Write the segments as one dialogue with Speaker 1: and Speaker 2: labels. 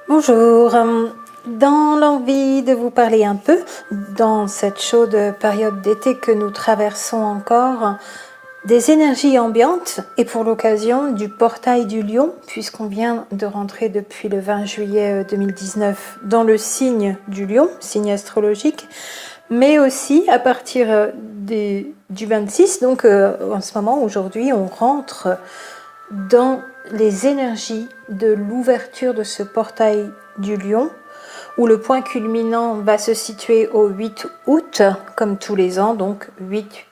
Speaker 1: Bonjour, dans l'envie de vous parler un peu, dans cette chaude période d'été que nous traversons encore, des énergies ambiantes et pour l'occasion du portail du Lion, puisqu'on vient de rentrer depuis le 20 juillet 2019 dans le signe du Lion, signe astrologique, mais aussi à partir du 26, donc en ce moment, aujourd'hui, on rentre dans les énergies de l'ouverture de ce portail du Lion, où le point culminant va se situer au 8 août, comme tous les ans, donc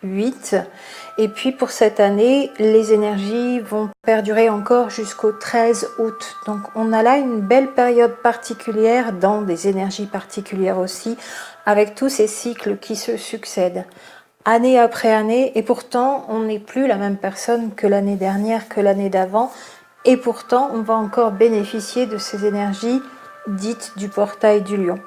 Speaker 1: 8-8. Et puis pour cette année, les énergies vont perdurer encore jusqu'au 13 août. Donc on a là une belle période particulière, dans des énergies particulières aussi, avec tous ces cycles qui se succèdent année après année, et pourtant on n'est plus la même personne que l'année dernière, que l'année d'avant, et pourtant on va encore bénéficier de ces énergies dites du portail du Lion.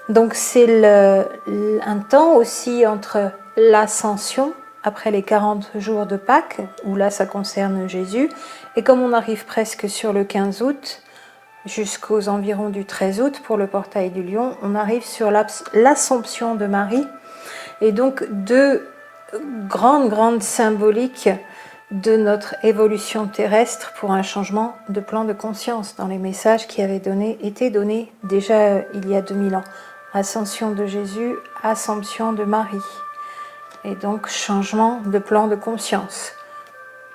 Speaker 1: Donc c'est un temps aussi entre l'ascension, après les 40 jours de Pâques, où là ça concerne Jésus, et comme on arrive presque sur le 15 août, jusqu'aux environs du 13 août pour le portail du Lion, on arrive sur l'Assomption de Marie, et donc deux grandes symboliques de notre évolution terrestre pour un changement de plan de conscience dans les messages qui avaient été donnés déjà il y a 2000 ans. Ascension de Jésus, Assomption de Marie. Et donc changement de plan de conscience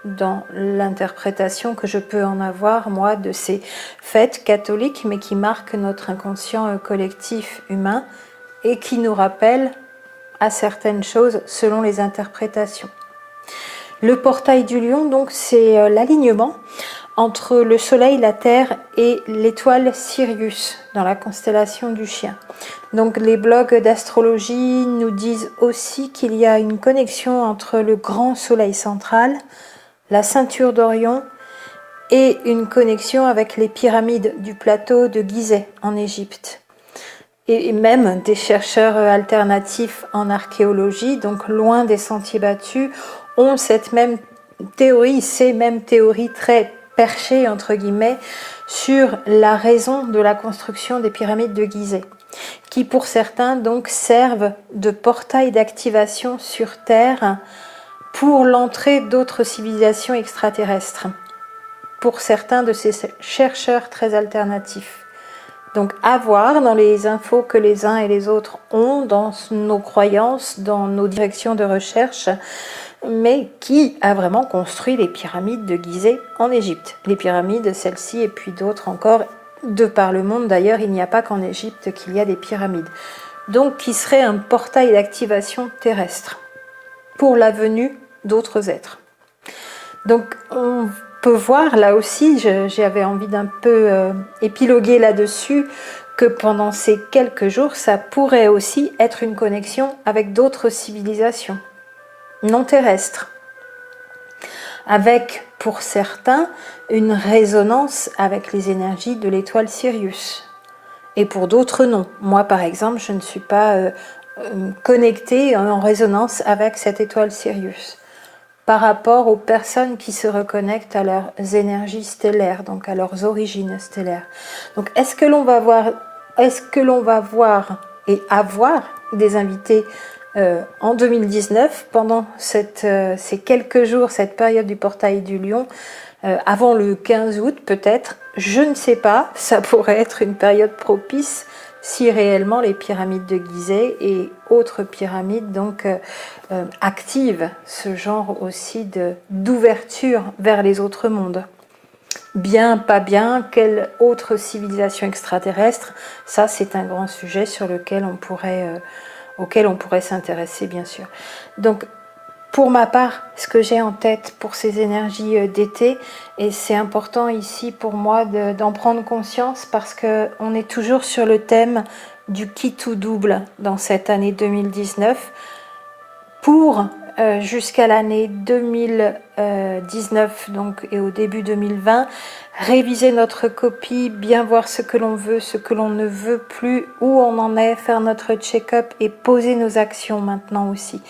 Speaker 1: dans l'interprétation que je peux en avoir, moi, de ces fêtes catholiques, mais qui marquent notre inconscient collectif humain et qui nous rappellent à certaines choses selon les interprétations. Le portail du Lion, donc, c'est l'alignement entre le Soleil, la Terre et l'étoile Sirius dans la constellation du Chien. Donc les blogs d'astrologie nous disent aussi qu'il y a une connexion entre le grand Soleil central, la ceinture d'Orion et une connexion avec les pyramides du plateau de Gizeh en Égypte. Et même des chercheurs alternatifs en archéologie, donc loin des sentiers battus, ont cette même théorie, ces mêmes théories très perchées, entre guillemets, sur la raison de la construction des pyramides de Gizeh, qui pour certains donc servent de portail d'activation sur Terre pour l'entrée d'autres civilisations extraterrestres, pour certains de ces chercheurs très alternatifs. Donc à voir dans les infos que les uns et les autres ont, dans nos croyances, dans nos directions de recherche, mais qui a vraiment construit les pyramides de Gizeh en Égypte. Les pyramides, celles-ci, et puis d'autres encore, de par le monde d'ailleurs, il n'y a pas qu'en Égypte qu'il y a des pyramides. Donc qui serait un portail d'activation terrestre pour la venue d'autres êtres. Donc on peut voir là aussi, j'avais envie d'un peu épiloguer là-dessus, que pendant ces quelques jours, ça pourrait aussi être une connexion avec d'autres civilisations non terrestres, avec pour certains une résonance avec les énergies de l'étoile Sirius, et pour d'autres non. Moi par exemple, je ne suis pas connectée en résonance avec cette étoile Sirius, par rapport aux personnes qui se reconnectent à leurs énergies stellaires, donc à leurs origines stellaires. Donc est-ce que l'on va voir et avoir des invités en 2019, pendant ces quelques jours, cette période du portail du Lion, avant le 15 août peut-être, je ne sais pas, ça pourrait être une période propice si réellement les pyramides de Gizeh et autres pyramides donc activent ce genre aussi d'ouverture vers les autres mondes. Bien, pas bien, quelle autre civilisation extraterrestre, ça c'est un grand sujet sur lequel auquel on pourrait s'intéresser bien sûr. Donc pour ma part, ce que j'ai en tête pour ces énergies d'été, et c'est important ici pour moi d'en prendre conscience parce qu'on est toujours sur le thème du qui tout double dans cette année 2019, pour jusqu'à l'année 2019 donc, et au début 2020, réviser notre copie, bien voir ce que l'on veut, ce que l'on ne veut plus, où on en est, faire notre check-up et poser nos actions maintenant aussi.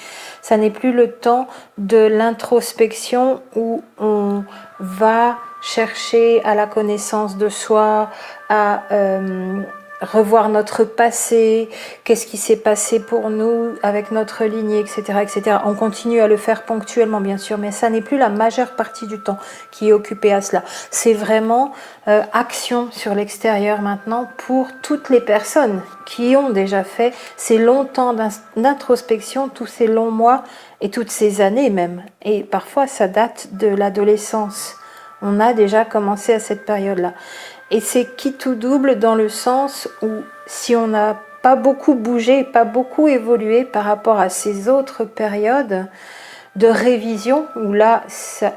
Speaker 1: Ça n'est plus le temps de l'introspection où on va chercher à la connaissance de soi, à revoir notre passé, qu'est-ce qui s'est passé pour nous avec notre lignée, etc., etc. On continue à le faire ponctuellement, bien sûr, mais ça n'est plus la majeure partie du temps qui est occupée à cela. C'est vraiment action sur l'extérieur maintenant pour toutes les personnes qui ont déjà fait ces longs temps d'introspection, tous ces longs mois et toutes ces années même. Et parfois, ça date de l'adolescence. On a déjà commencé à cette période-là. Et c'est qui tout double dans le sens où si on n'a pas beaucoup bougé, pas beaucoup évolué par rapport à ces autres périodes de révision, où là,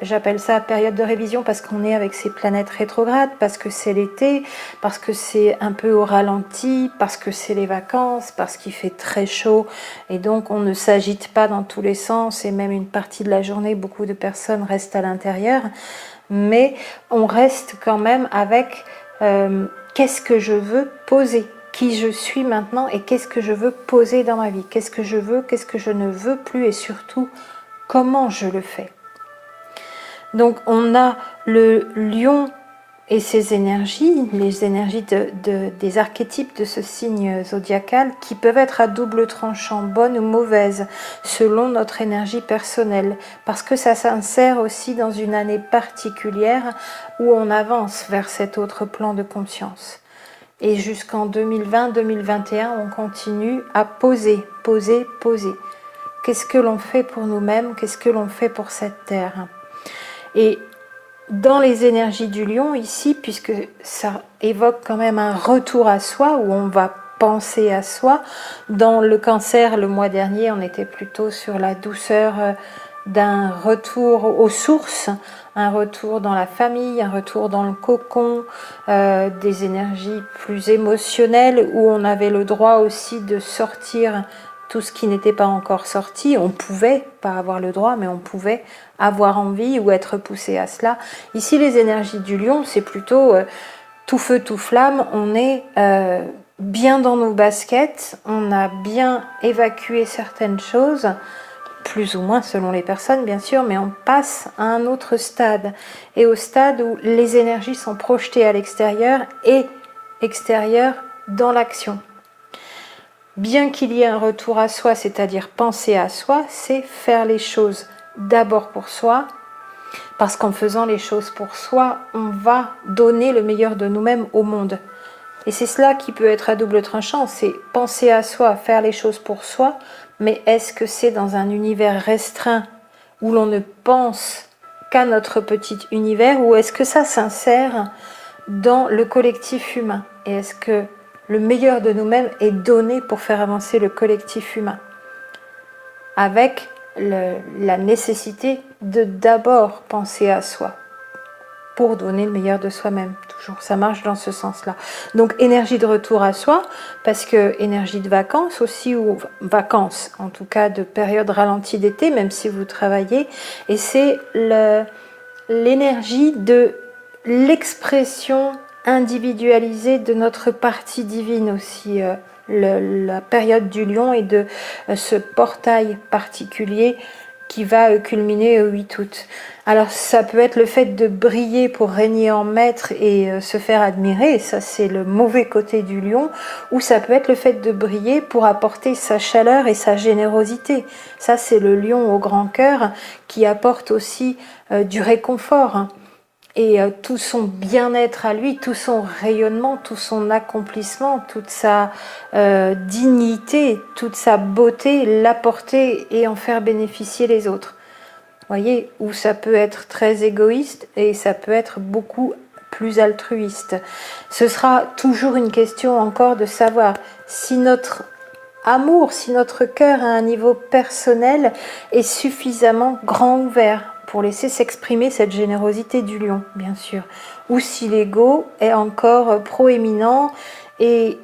Speaker 1: j'appelle ça période de révision parce qu'on est avec ces planètes rétrogrades, parce que c'est l'été, parce que c'est un peu au ralenti, parce que c'est les vacances, parce qu'il fait très chaud, et donc on ne s'agite pas dans tous les sens, et même une partie de la journée, beaucoup de personnes restent à l'intérieur, mais on reste quand même avec qu'est-ce que je veux poser, qui je suis maintenant et qu'est-ce que je veux poser dans ma vie, qu'est-ce que je veux, qu'est-ce que je ne veux plus et surtout comment je le fais. Donc on a le lion et ses énergies, les énergies des archétypes de ce signe zodiacal qui peuvent être à double tranchant, bonnes ou mauvaises, selon notre énergie personnelle, parce que ça s'insère aussi dans une année particulière où on avance vers cet autre plan de conscience. Et jusqu'en 2020-2021, on continue à poser. Qu'est-ce que l'on fait pour nous-mêmes? Qu'est-ce que l'on fait pour cette terre? Et dans les énergies du lion ici, puisque ça évoque quand même un retour à soi, où on va penser à soi, dans le cancer le mois dernier, on était plutôt sur la douceur d'un retour aux sources, un retour dans la famille, un retour dans le cocon, des énergies plus émotionnelles, où on avait le droit aussi de sortir tout ce qui n'était pas encore sorti. On pouvait, pas avoir le droit, mais on pouvait avoir envie ou être poussé à cela. Ici, les énergies du lion, c'est plutôt tout feu, tout flamme. On est bien dans nos baskets, on a bien évacué certaines choses, plus ou moins selon les personnes, bien sûr, mais on passe à un autre stade. Et au stade où les énergies sont projetées à l'extérieur et extérieures dans l'action. Bien qu'il y ait un retour à soi, c'est-à-dire penser à soi, c'est faire les choses d'abord pour soi, parce qu'en faisant les choses pour soi, on va donner le meilleur de nous-mêmes au monde. Et c'est cela qui peut être à double tranchant, c'est penser à soi, faire les choses pour soi, mais est-ce que c'est dans un univers restreint où l'on ne pense qu'à notre petit univers, ou est-ce que ça s'insère dans le collectif humain? Et est-ce que le meilleur de nous-mêmes est donné pour faire avancer le collectif humain, avec la nécessité de d'abord penser à soi pour donner le meilleur de soi-même. Toujours, ça marche dans ce sens-là. Donc énergie de retour à soi, parce que énergie de vacances aussi, ou vacances, en tout cas de période ralentie d'été, même si vous travaillez, et c'est l'énergie de l'expression individualisée de notre partie divine aussi, la période du lion et de ce portail particulier qui va culminer au 8 août. Alors ça peut être le fait de briller pour régner en maître et se faire admirer, ça c'est le mauvais côté du lion, ou ça peut être le fait de briller pour apporter sa chaleur et sa générosité. Ça c'est le lion au grand cœur qui apporte aussi du réconfort. Et tout son bien-être à lui, tout son rayonnement, tout son accomplissement, toute sa dignité, toute sa beauté, l'apporter et en faire bénéficier les autres. Vous voyez, où ça peut être très égoïste et ça peut être beaucoup plus altruiste. Ce sera toujours une question encore de savoir si notre amour, si notre cœur à un niveau personnel est suffisamment grand ouvert pour laisser s'exprimer cette générosité du lion, bien sûr, ou si l'ego est encore proéminent et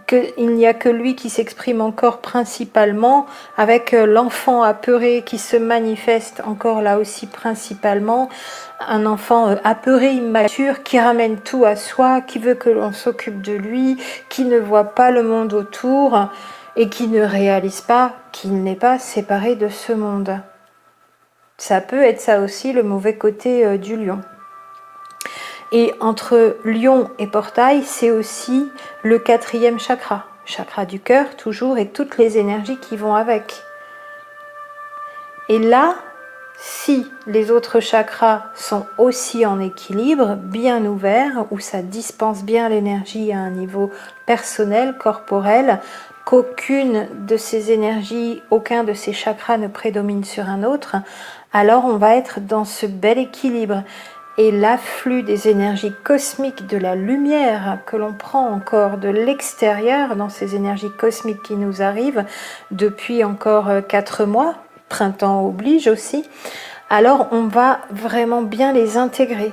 Speaker 1: qu'il n'y a que lui qui s'exprime encore principalement, avec l'enfant apeuré qui se manifeste encore là aussi principalement, un enfant apeuré, immature, qui ramène tout à soi, qui veut que l'on s'occupe de lui, qui ne voit pas le monde autour et qui ne réalise pas qu'il n'est pas séparé de ce monde. Ça peut être ça aussi le mauvais côté du lion. Et entre lion et portail, c'est aussi le 4e chakra, chakra du cœur toujours, et toutes les énergies qui vont avec. Et là, si les autres chakras sont aussi en équilibre, bien ouverts, où ça dispense bien l'énergie à un niveau personnel, corporel, qu'aucune de ces énergies, aucun de ces chakras ne prédomine sur un autre, alors on va être dans ce bel équilibre. Et l'afflux des énergies cosmiques, de la lumière que l'on prend encore de l'extérieur, dans ces énergies cosmiques qui nous arrivent depuis encore 4 mois, printemps oblige aussi, alors on va vraiment bien les intégrer.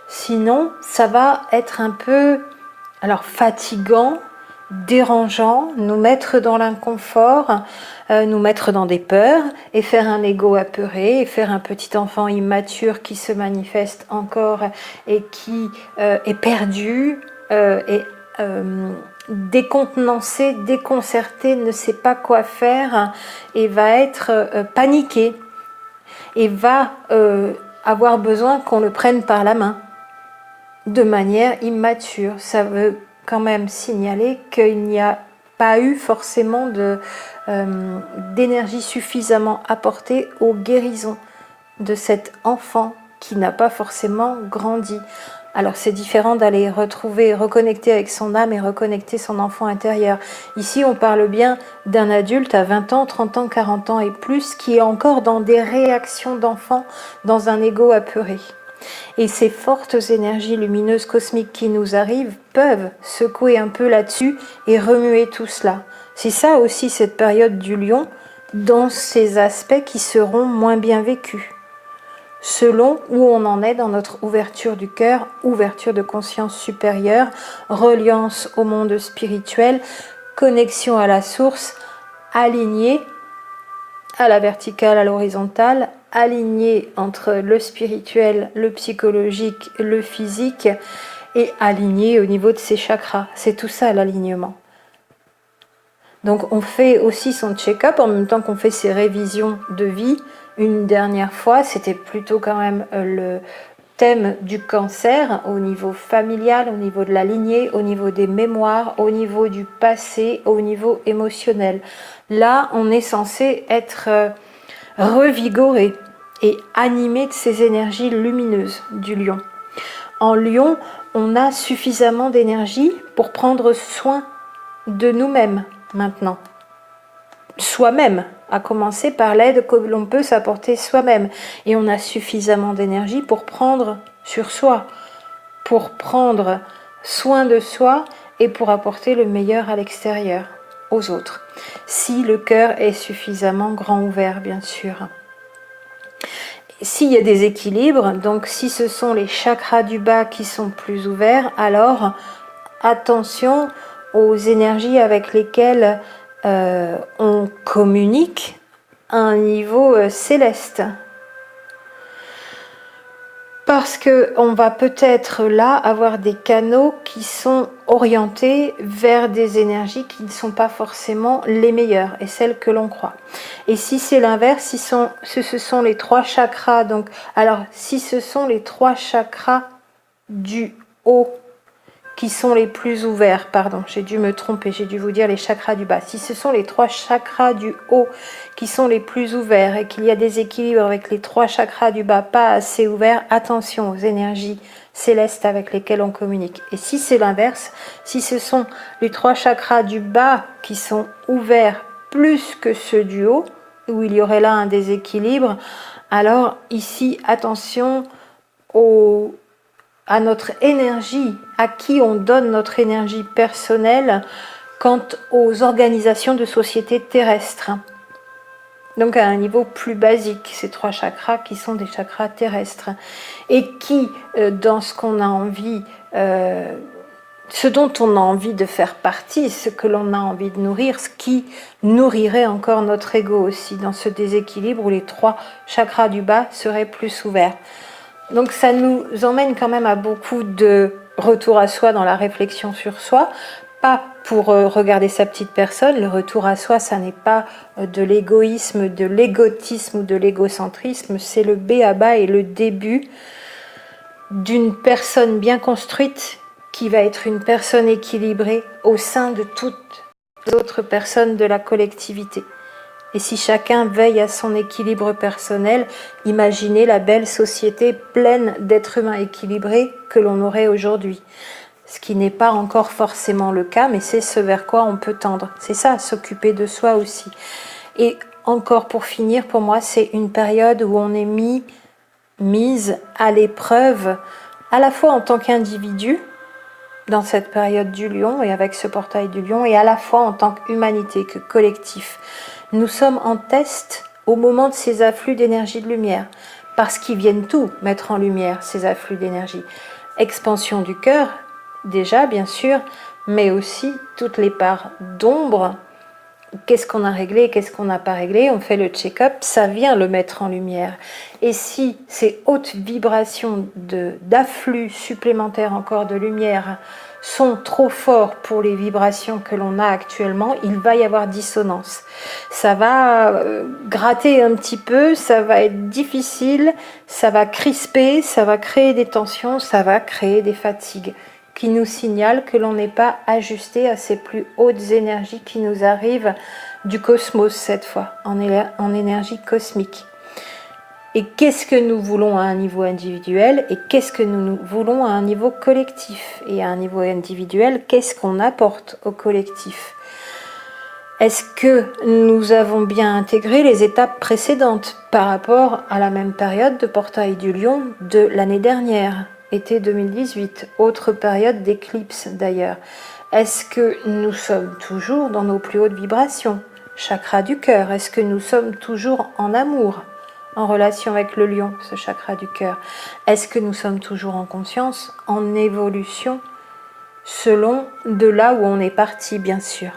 Speaker 1: Sinon, ça va être un peu fatigant, dérangeant, nous mettre dans l'inconfort, nous mettre dans des peurs et faire un ego apeuré et faire un petit enfant immature qui se manifeste encore et qui est perdu et décontenancé, déconcerté, ne sait pas quoi faire et va être paniqué et va avoir besoin qu'on le prenne par la main de manière immature. Ça veut quand même signaler qu'il n'y a pas eu forcément d'énergie suffisamment apportée aux guérisons de cet enfant qui n'a pas forcément grandi. Alors c'est différent d'aller retrouver, reconnecter avec son âme et reconnecter son enfant intérieur. Ici on parle bien d'un adulte à 20 ans, 30 ans, 40 ans et plus qui est encore dans des réactions d'enfant, dans un ego apeuré. Et ces fortes énergies lumineuses cosmiques qui nous arrivent peuvent secouer un peu là-dessus et remuer tout cela. C'est ça aussi cette période du lion, dans ces aspects qui seront moins bien vécus, selon où on en est dans notre ouverture du cœur, ouverture de conscience supérieure, reliance au monde spirituel, connexion à la source, alignée à la verticale, à l'horizontale, aligné entre le spirituel, le psychologique, le physique et aligné au niveau de ses chakras. C'est tout ça l'alignement. Donc on fait aussi son check-up en même temps qu'on fait ses révisions de vie. Une dernière fois, c'était plutôt quand même le thème du cancer au niveau familial, au niveau de la lignée, au niveau des mémoires, au niveau du passé, au niveau émotionnel. Là, on est censé être revigoré et animé de ces énergies lumineuses du lion. En lion, on a suffisamment d'énergie pour prendre soin de nous-mêmes maintenant. Soi-même, à commencer par l'aide que l'on peut s'apporter soi-même. Et on a suffisamment d'énergie pour prendre sur soi, pour prendre soin de soi et pour apporter le meilleur à l'extérieur, aux autres. Si le cœur est suffisamment grand ouvert, bien sûr. S'il y a des équilibres, donc si ce sont les chakras du bas qui sont plus ouverts, alors attention aux énergies avec lesquelles on communique à un niveau céleste. Parce qu'on va peut-être là avoir des canaux qui sont orientés vers des énergies qui ne sont pas forcément les meilleures et celles que l'on croit. Et si c'est l'inverse, si ce sont les 3 chakras, donc, alors si ce sont les 3 chakras du haut qui sont les plus ouverts, pardon, j'ai dû me tromper, j'ai dû vous dire les chakras du bas. Si ce sont les 3 chakras du haut qui sont les plus ouverts et qu'il y a des équilibres avec les 3 chakras du bas pas assez ouverts, attention aux énergies célestes avec lesquelles on communique. Et si c'est l'inverse, si ce sont les 3 chakras du bas qui sont ouverts plus que ceux du haut, où il y aurait là un déséquilibre, alors ici, attention à notre énergie, à qui on donne notre énergie personnelle quant aux organisations de société terrestres. Donc à un niveau plus basique, ces 3 chakras qui sont des chakras terrestres et qui, dans ce qu'on a envie, ce dont on a envie de faire partie, ce que l'on a envie de nourrir, ce qui nourrirait encore notre ego aussi dans ce déséquilibre où les 3 chakras du bas seraient plus ouverts. Donc ça nous emmène quand même à beaucoup de retour à soi dans la réflexion sur soi, pas pour regarder sa petite personne. Le retour à soi, ça n'est pas de l'égoïsme, de l'égotisme ou de l'égocentrisme, c'est le b.a.-ba et le début d'une personne bien construite qui va être une personne équilibrée au sein de toutes les autres personnes de la collectivité. Et si chacun veille à son équilibre personnel, imaginez la belle société pleine d'êtres humains équilibrés que l'on aurait aujourd'hui. Ce qui n'est pas encore forcément le cas, mais c'est ce vers quoi on peut tendre. C'est ça, s'occuper de soi aussi. Et encore pour finir, pour moi, c'est une période où on est mise à l'épreuve, à la fois en tant qu'individu, dans cette période du lion et avec ce portail du lion, et à la fois en tant qu'humanité, que collectif. Nous sommes en test au moment de ces afflux d'énergie de lumière, parce qu'ils viennent tout mettre en lumière, ces afflux d'énergie. Expansion du cœur, déjà bien sûr, mais aussi toutes les parts d'ombre. Qu'est-ce qu'on a réglé, qu'est-ce qu'on n'a pas réglé, on fait le check-up, ça vient le mettre en lumière. Et si ces hautes vibrations d'afflux supplémentaires encore de lumière sont trop forts pour les vibrations que l'on a actuellement, il va y avoir dissonance. Ça va gratter un petit peu, ça va être difficile, ça va crisper, ça va créer des tensions, ça va créer des fatigues qui nous signalent que l'on n'est pas ajusté à ces plus hautes énergies qui nous arrivent du cosmos cette fois, en énergie cosmique. Et qu'est-ce que nous voulons à un niveau individuel et qu'est-ce que nous voulons à un niveau collectif? Et à un niveau individuel, qu'est-ce qu'on apporte au collectif? Est-ce que nous avons bien intégré les étapes précédentes par rapport à la même période de portail du lion de l'année dernière, été 2018, autre période d'éclipse d'ailleurs? Est-ce que nous sommes toujours dans nos plus hautes vibrations? Chakra du cœur, est-ce que nous sommes toujours en amour, en relation avec le lion, ce chakra du cœur? Est-ce que nous sommes toujours en conscience, en évolution, selon de là où on est parti, bien sûr?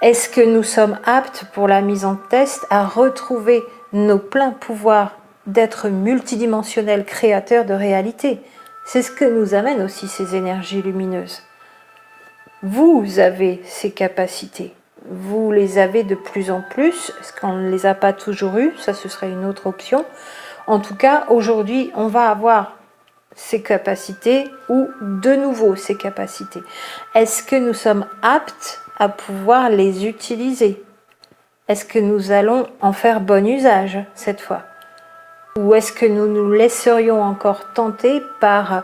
Speaker 1: Est-ce que nous sommes aptes pour la mise en test à retrouver nos pleins pouvoirs d'être multidimensionnels créateurs de réalité? C'est ce que nous amènent aussi ces énergies lumineuses. Vous avez ces capacités. Vous les avez de plus en plus. Est-ce qu'on ne les a pas toujours eues? Ça, ce serait une autre option. En tout cas, aujourd'hui, on va avoir ces capacités ou de nouveau ces capacités. Est-ce que nous sommes aptes à pouvoir les utiliser? Est-ce que nous allons en faire bon usage cette fois? Ou est-ce que nous nous laisserions encore tenter par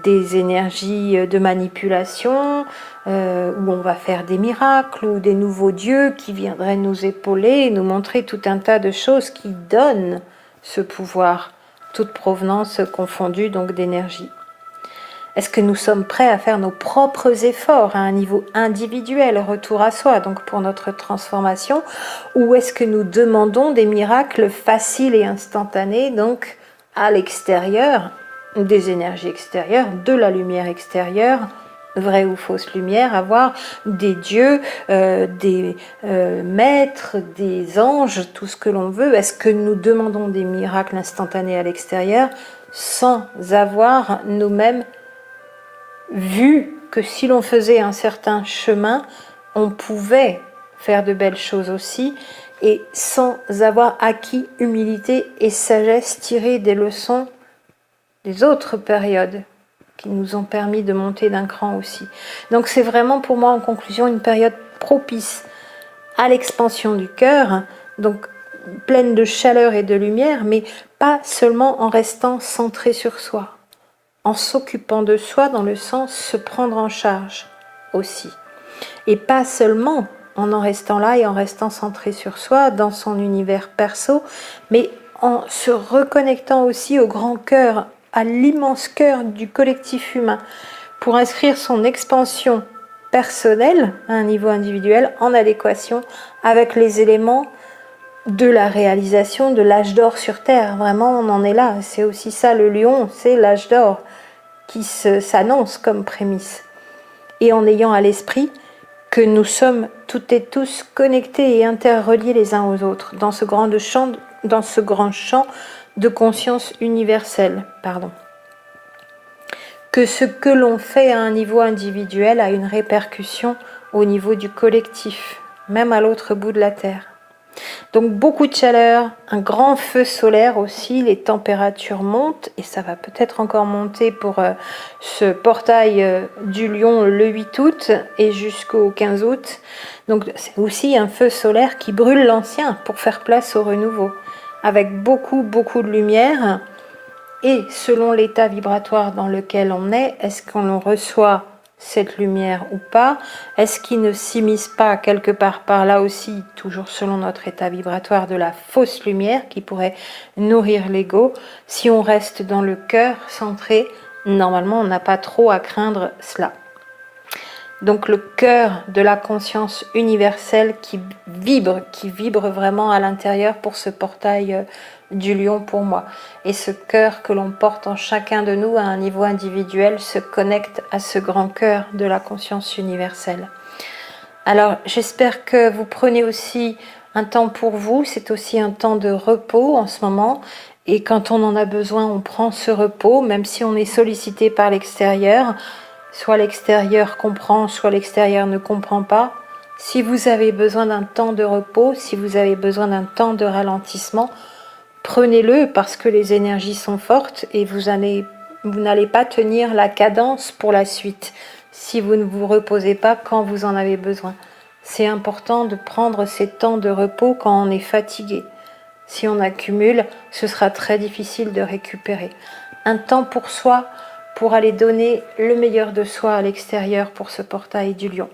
Speaker 1: des énergies de manipulation, où on va faire des miracles, ou des nouveaux dieux qui viendraient nous épauler et nous montrer tout un tas de choses qui donnent ce pouvoir, toute provenance confondue donc d'énergie? Est-ce que nous sommes prêts à faire nos propres efforts à un niveau individuel, retour à soi, donc pour notre transformation, ou est-ce que nous demandons des miracles faciles et instantanés, donc à l'extérieur, des énergies extérieures, de la lumière extérieure, vraie ou fausse lumière, avoir des dieux, des maîtres, des anges, tout ce que l'on veut? Est-ce que nous demandons des miracles instantanés à l'extérieur sans avoir nous-mêmes vu que si l'on faisait un certain chemin, on pouvait faire de belles choses aussi, et sans avoir acquis humilité et sagesse, tiré des leçons des autres périodes qui nous ont permis de monter d'un cran aussi. Donc c'est vraiment pour moi en conclusion une période propice à l'expansion du cœur, donc pleine de chaleur et de lumière, mais pas seulement en restant centré sur soi, en s'occupant de soi dans le sens se prendre en charge aussi. Et pas seulement en restant là et en restant centré sur soi, dans son univers perso, mais en se reconnectant aussi au grand cœur, à l'immense cœur du collectif humain, pour inscrire son expansion personnelle à un niveau individuel en adéquation avec les éléments de la réalisation de l'âge d'or sur Terre. Vraiment, on en est là. C'est aussi ça, le lion, c'est l'âge d'or qui s'annonce comme prémisse. Et en ayant à l'esprit que nous sommes toutes et tous connectés et interreliés les uns aux autres dans ce grand champ de conscience universelle. Que ce que l'on fait à un niveau individuel a une répercussion au niveau du collectif, même à l'autre bout de la Terre. Donc beaucoup de chaleur, un grand feu solaire aussi, les températures montent et ça va peut-être encore monter pour ce portail du Lion le 8 août et jusqu'au 15 août. Donc c'est aussi un feu solaire qui brûle l'ancien pour faire place au renouveau, avec beaucoup de lumière. Et selon l'état vibratoire dans lequel on est-ce qu'on reçoit cette lumière ou pas? Est-ce qu'il ne s'immisce pas quelque part par là aussi, toujours selon notre état vibratoire, de la fausse lumière qui pourrait nourrir l'ego? Si on reste dans le cœur centré, normalement on n'a pas trop à craindre cela. Donc le cœur de la conscience universelle qui vibre vraiment à l'intérieur pour ce portail du Lion pour moi. Et ce cœur que l'on porte en chacun de nous à un niveau individuel se connecte à ce grand cœur de la conscience universelle. Alors j'espère que vous prenez aussi un temps pour vous, c'est aussi un temps de repos en ce moment. Et quand on en a besoin, on prend ce repos, même si on est sollicité par l'extérieur. Soit l'extérieur comprend, soit l'extérieur ne comprend pas. Si vous avez besoin d'un temps de repos, si vous avez besoin d'un temps de ralentissement, prenez-le parce que les énergies sont fortes et vous n'allez pas tenir la cadence pour la suite si vous ne vous reposez pas quand vous en avez besoin. C'est important de prendre ces temps de repos quand on est fatigué. Si on accumule, ce sera très difficile de récupérer. Un temps pour soi, pour aller donner le meilleur de soi à l'extérieur pour ce portail du Lion.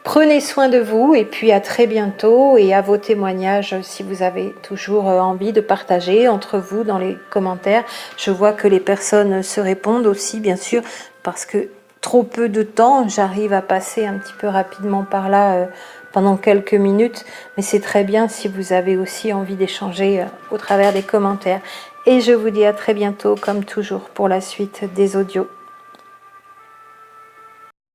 Speaker 1: Prenez soin de vous et puis à très bientôt et à vos témoignages si vous avez toujours envie de partager entre vous dans les commentaires. Je vois que les personnes se répondent aussi bien sûr parce que trop peu de temps, j'arrive à passer un petit peu rapidement par là pendant quelques minutes, mais c'est très bien si vous avez aussi envie d'échanger au travers des commentaires. Et je vous dis à très bientôt, comme toujours, pour la suite des audios.